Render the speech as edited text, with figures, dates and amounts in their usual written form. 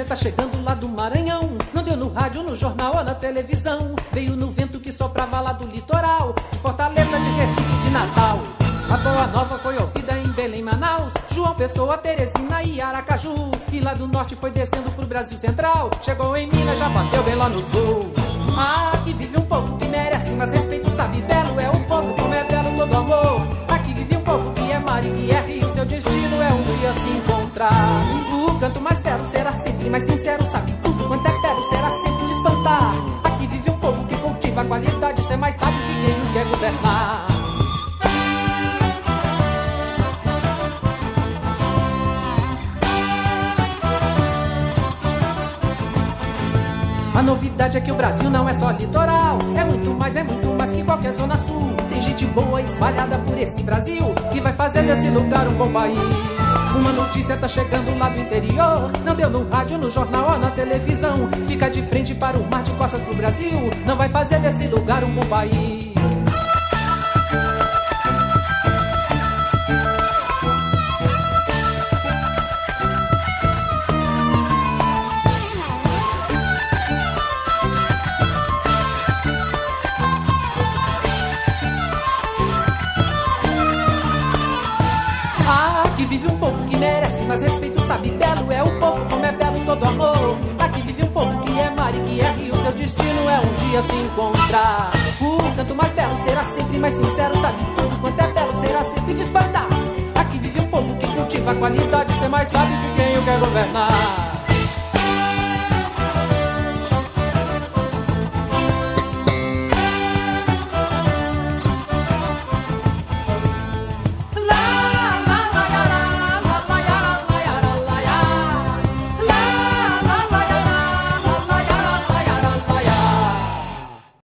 notícia tá chegando lá do Maranhão. Não deu no rádio, no jornal ou na televisão. Veio no vento que soprava lá do litoral, de Fortaleza, de Recife, de Natal. A boa nova foi ouvida em Belém, Manaus, João Pessoa, Teresina e Aracaju. E lá do norte foi descendo pro Brasil Central. Chegou em Minas, já bateu bem lá no sul. Aqui vive um povo que merece mais respeito, sabe belo é o povo, como é belo todo amor. Aqui vive um povo que é mar e que é rio, seu destino é um dia se encontrar. O canto mais belo será sempre mais sincero, sabe tudo quanto é belo será sempre de espantar. Aqui vive um povo que cultiva a qualidade, ser mais sábio que quem o quer governar. A novidade é que o Brasil não é só litoral, é muito mais que qualquer zona sul. Tem gente boa espalhada por esse Brasil, que vai fazer desse lugar um bom país. Uma notícia tá chegando lá do interior, não deu no rádio, no jornal ou na televisão. Fica de frente para o mar, de costas pro Brasil, não vai fazer desse lugar um bom país. Aqui vive um povo que merece mais respeito, sabe belo é o povo, como é belo todo amor. Aqui vive um povo que é mar e que é rio, seu destino é um dia se encontrar. O canto mais belo será sempre mais sincero, sabe tudo quanto é belo será sempre de espantar. Aqui vive um povo que cultiva a qualidade, ser mais sábio que quem o quer governar.